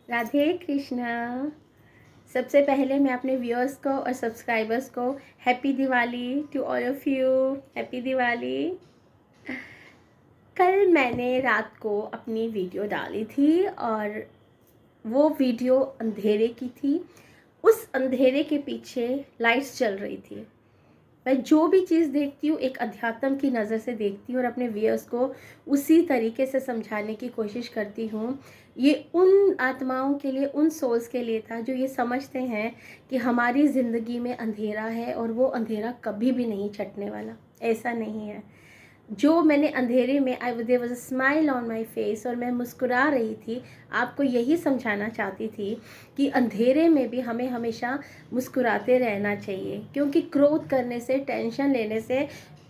राधे कृष्णा। सबसे पहले मैं अपने व्यूअर्स को और सब्सक्राइबर्स को happy Diwali to all of you. Happy Diwali. कल मैंने रात को अपनी वीडियो डाली थी और वो वीडियो अंधेरे की थी। उस अंधेरे के पीछे लाइट्स चल रही थी। मैं जो भी चीज़ देखती हूँ एक अध्यात्म की नज़र से देखती हूँ और अपने व्यूअर्स को उसी तरीके से समझाने की कोशिश करती हूँ। ये उन आत्माओं के लिए, उन सोल्स के लिए था जो ये समझते हैं कि हमारी ज़िंदगी में अंधेरा है और वो अंधेरा कभी भी नहीं छटने वाला। ऐसा नहीं है। जो मैंने अंधेरे में I there was a smile on my face और मैं मुस्कुरा रही थी, आपको यही समझाना चाहती थी कि अंधेरे में भी हमें हमेशा मुस्कुराते रहना चाहिए, क्योंकि क्रोध करने से, टेंशन लेने से,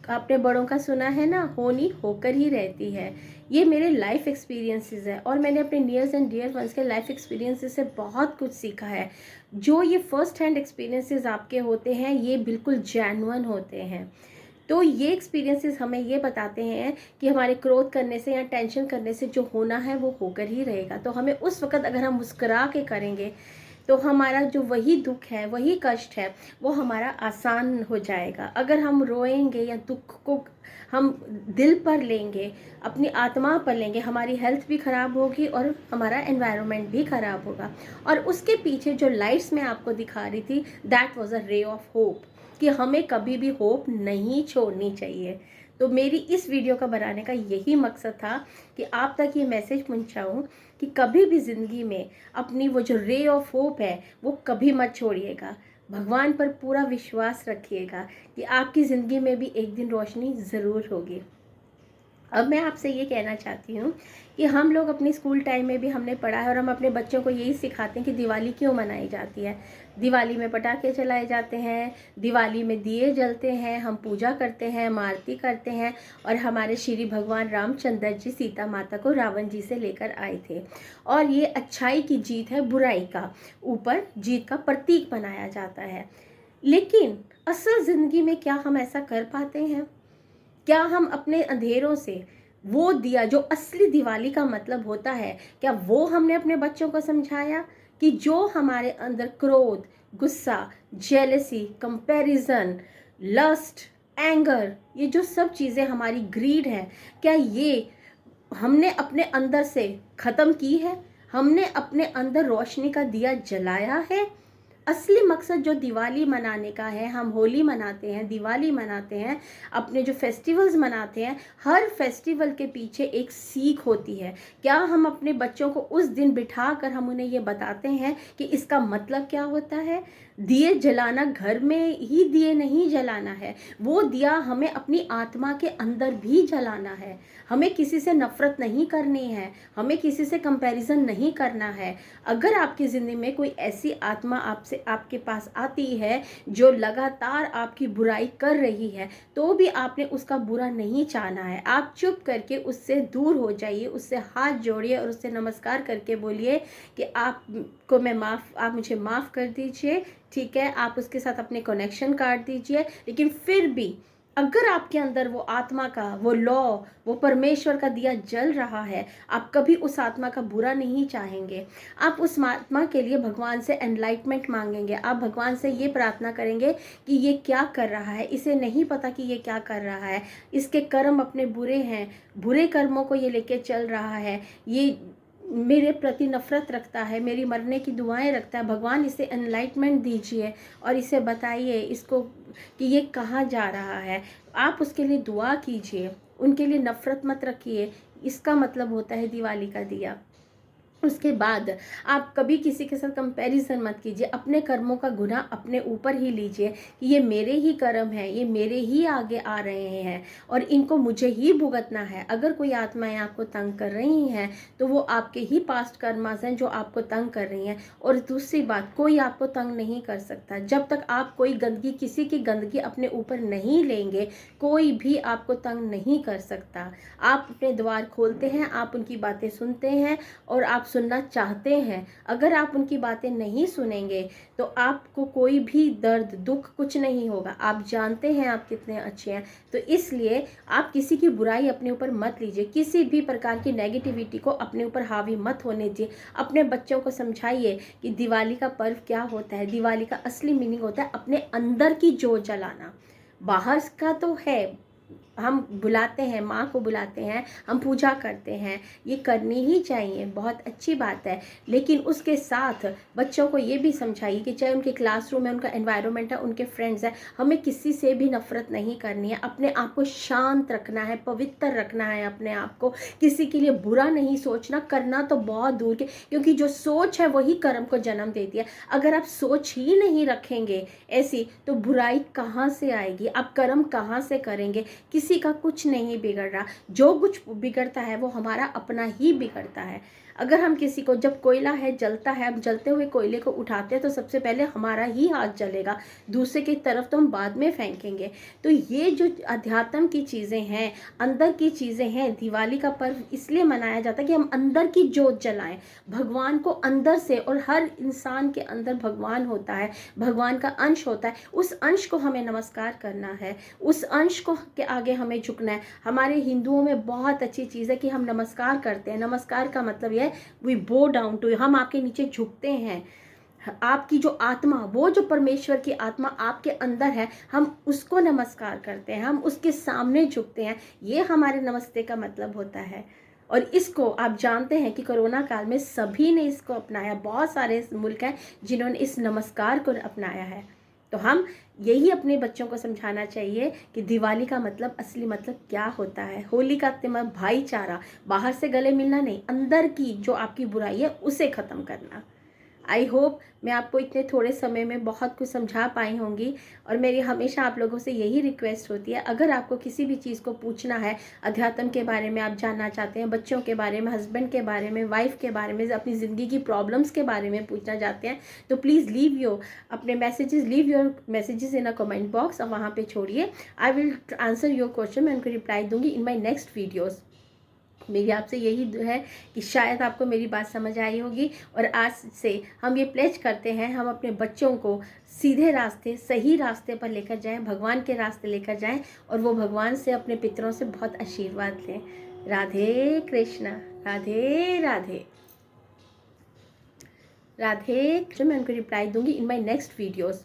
आपने बड़ों का सुना है ना, होनी होकर ही रहती है। ये मेरे लाइफ एक्सपीरियंसेस है और मैंने अपने नियर्स एंड डियर वंस के लाइफ एक्सपीरियंसेस से बहुत कुछ सीखा है। जो ये फर्स्ट हैंड एक्सपीरियंसेस आपके होते हैं ये बिल्कुल जेन्युइन होते हैं। तो ये एक्सपीरियंसेस हमें ये बताते हैं कि हमारे क्रोध करने से या टेंशन करने से जो होना है वो होकर ही रहेगा। तो हमें उस वक़्त अगर हम मुस्कुरा के करेंगे तो हमारा जो वही दुख है, वही कष्ट है, वो हमारा आसान हो जाएगा। अगर हम रोएंगे या दुख को हम दिल पर लेंगे, अपनी आत्मा पर लेंगे, हमारी हेल्थ भी ख़राब होगी और हमारा एनवायरनमेंट भी ख़राब होगा। और उसके पीछे जो लाइट्स मैं आपको दिखा रही थी, that was a ray of hope, कि हमें कभी भी होप नहीं छोड़नी चाहिए। तो मेरी इस वीडियो का बनाने का यही मकसद था कि आप तक ये मैसेज पहुंचाऊं कि कभी भी ज़िंदगी में अपनी वो जो रे ऑफ होप है वो कभी मत छोड़िएगा। भगवान पर पूरा विश्वास रखिएगा कि आपकी ज़िंदगी में भी एक दिन रोशनी ज़रूर होगी। अब मैं आपसे ये कहना चाहती हूँ कि हम लोग अपनी स्कूल टाइम में भी हमने पढ़ा है और हम अपने बच्चों को यही सिखाते हैं कि दिवाली क्यों मनाई जाती है। दिवाली में पटाखे चलाए जाते हैं, दिवाली में दिए जलते हैं, हम पूजा करते हैं, आरती करते हैं और हमारे श्री भगवान रामचंद्र जी सीता माता को रावण जी से लेकर आए थे और ये अच्छाई की जीत है, बुराई का ऊपर जीत का प्रतीक बनाया जाता है। लेकिन असल ज़िंदगी में क्या हम ऐसा कर पाते हैं? क्या हम अपने अंधेरों से वो दिया जो असली दिवाली का मतलब होता है, क्या वो हमने अपने बच्चों को समझाया? कि जो हमारे अंदर क्रोध, गुस्सा, जेलसी, कंपैरिजन, लस्ट, एंगर, ये जो सब चीज़ें हमारी ग्रीड है, क्या ये हमने अपने अंदर से ख़त्म की है? हमने अपने अंदर रोशनी का दिया जलाया है? असली मकसद जो दिवाली मनाने का है, हम होली मनाते हैं, दिवाली मनाते हैं, अपने जो फेस्टिवल्स मनाते हैं, हर फेस्टिवल के पीछे एक सीख होती है। क्या हम अपने बच्चों को उस दिन बिठा कर हम उन्हें ये बताते हैं कि इसका मतलब क्या होता है? दिए जलाना घर में ही दिए नहीं जलाना है, वो दिया हमें अपनी आत्मा के अंदर भी जलाना है। हमें किसी से नफरत नहीं करनी है, हमें किसी से कंपैरिजन नहीं करना है। अगर आपकी ज़िंदगी में कोई ऐसी आत्मा आपसे आपके पास आती है जो लगातार आपकी बुराई कर रही है, तो भी आपने उसका बुरा नहीं चाहना है। आप चुप करके उससे दूर हो जाइए, उससे हाथ जोड़िए और उससे नमस्कार करके बोलिए कि आपको मैं आप मुझे माफ़ कर दीजिए। ठीक है, आप उसके साथ अपने कनेक्शन काट दीजिए। लेकिन फिर भी अगर आपके अंदर वो आत्मा का वो लॉ, वो परमेश्वर का दिया जल रहा है, आप कभी उस आत्मा का बुरा नहीं चाहेंगे। आप उस आत्मा के लिए भगवान से एनलाइटमेंट मांगेंगे। आप भगवान से ये प्रार्थना करेंगे कि ये क्या कर रहा है, इसे नहीं पता कि ये क्या कर रहा है, इसके कर्म अपने बुरे हैं, बुरे कर्मों को ये लेके चल रहा है, ये मेरे प्रति नफरत रखता है, मेरी मरने की दुआएं रखता है। भगवान इसे एनलाइटमेंट दीजिए और इसे बताइए इसको कि ये कहाँ जा रहा है। आप उसके लिए दुआ कीजिए, उनके लिए नफरत मत रखिए। इसका मतलब होता है दिवाली का दिया। उसके बाद आप कभी किसी के साथ कंपैरिजन मत कीजिए। अपने कर्मों का गुनाह अपने ऊपर ही लीजिए कि ये मेरे ही कर्म हैं, ये मेरे ही आगे आ रहे हैं और इनको मुझे ही भुगतना है। अगर कोई आत्माएं आपको तंग कर रही हैं तो वो आपके ही पास्ट कर्मास हैं जो आपको तंग कर रही हैं। और दूसरी बात, कोई आपको तंग नहीं कर सकता। जब तक आप कोई गंदगी, किसी की गंदगी अपने ऊपर नहीं लेंगे, कोई भी आपको तंग नहीं कर सकता। आप अपने द्वार खोलते हैं, आप उनकी बातें सुनते हैं और आप सुनना चाहते हैं, अगर आप उनकी बातें नहीं सुनेंगे तो आपको कोई भी दर्द दुख कुछ नहीं होगा। आप जानते हैं आप कितने अच्छे हैं, तो इसलिए आप किसी की बुराई अपने ऊपर मत लीजिए, किसी भी प्रकार की नेगेटिविटी को अपने ऊपर हावी मत होने दीजिए। अपने बच्चों को समझाइए कि दिवाली का पर्व क्या होता है। दिवाली का असली मीनिंग होता है अपने अंदर की जोत जलाना। बाहर का तो है, हम बुलाते हैं, माँ को बुलाते हैं, हम पूजा करते हैं, ये करनी ही चाहिए, बहुत अच्छी बात है। लेकिन उसके साथ बच्चों को ये भी समझाइए कि चाहे उनके क्लासरूम में उनका एनवायरनमेंट है, उनके फ्रेंड्स हैं, हमें किसी से भी नफरत नहीं करनी है। अपने आप को शांत रखना है, पवित्र रखना है अपने आप को, किसी के लिए बुरा नहीं सोचना, करना तो बहुत दूर के, क्योंकि जो सोच है वही कर्म को जन्म देती है। अगर आप सोच ही नहीं रखेंगे ऐसी, तो बुराई कहाँ से आएगी, आप कर्म कहाँ से करेंगे। किसी का कुछ नहीं बिगड़ रहा, जो कुछ बिगड़ता है वो हमारा अपना ही बिगड़ता है। अगर हम किसी को, जब कोयला है जलता है, हम जलते हुए कोयले को उठाते हैं तो सबसे पहले हमारा ही हाथ जलेगा, दूसरे की तरफ तो हम बाद में फेंकेंगे। तो ये जो अध्यात्म की चीज़ें हैं, अंदर की चीज़ें हैं, दिवाली का पर्व इसलिए मनाया जाता है कि हम अंदर की जोत जलाएं, भगवान को अंदर से। और हर इंसान के अंदर भगवान होता है, भगवान का अंश होता है, उस अंश को हमें नमस्कार करना है, उस अंश को के आगे हमें झुकना है। हमारे हिंदुओं में बहुत अच्छी चीज़ है कि हम नमस्कार करते हैं। नमस्कार का मतलब यह वी बो डाउन टू, हम आपके नीचे झुकते हैं। आपकी जो आत्मा, वो जो परमेश्वर की आत्मा आपके अंदर है, हम उसको नमस्कार करते हैं, हम उसके सामने झुकते हैं। ये हमारे नमस्ते का मतलब होता है। और इसको आप जानते हैं कि कोरोना काल में सभी ने इसको अपनाया, बहुत सारे मुल्क हैं जिन्होंने इस नमस्कार को अपनाया है। तो हम यही अपने बच्चों को समझाना चाहिए कि दिवाली का मतलब, असली मतलब क्या होता है। होली का त्योहार भाईचारा, बाहर से गले मिलना नहीं, अंदर की जो आपकी बुराई है उसे ख़त्म करना। आई होप मैं आपको इतने थोड़े समय में बहुत कुछ समझा पाई होंगी। और मेरी हमेशा आप लोगों से यही रिक्वेस्ट होती है, अगर आपको किसी भी चीज़ को पूछना है, अध्यात्म के बारे में आप जानना चाहते हैं, बच्चों के बारे में, हस्बैंड के बारे में, वाइफ के बारे में, अपनी ज़िंदगी की प्रॉब्लम्स के बारे में पूछना चाहते हैं, तो please leave your messages in a comment box, और वहाँ पर छोड़िए। I will answer your question, मैं उनको रिप्लाई दूँगी इन माई नेक्स्ट वीडियोज़। मेरी आपसे यही है कि शायद आपको मेरी बात समझ आई होगी। और आज से हम ये प्लेज करते हैं, हम अपने बच्चों को सीधे रास्ते, सही रास्ते पर लेकर जाएं, भगवान के रास्ते लेकर जाएं, और वो भगवान से, अपने पितरों से बहुत आशीर्वाद लें। राधे कृष्णा, राधे राधे, राधे कृष्ण। मैं उनको रिप्लाई दूंगी इन माई नेक्स्ट वीडियोज़।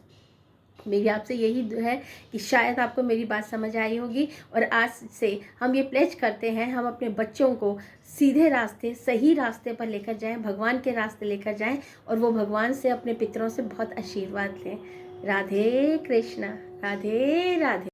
मेरी आपसे यही है कि शायद आपको मेरी बात समझ आई होगी। और आज से हम ये प्लेज करते हैं, हम अपने बच्चों को सीधे रास्ते, सही रास्ते पर लेकर जाएं, भगवान के रास्ते लेकर जाएं, और वो भगवान से, अपने पितरों से बहुत आशीर्वाद लें। राधे कृष्णा, राधे राधे।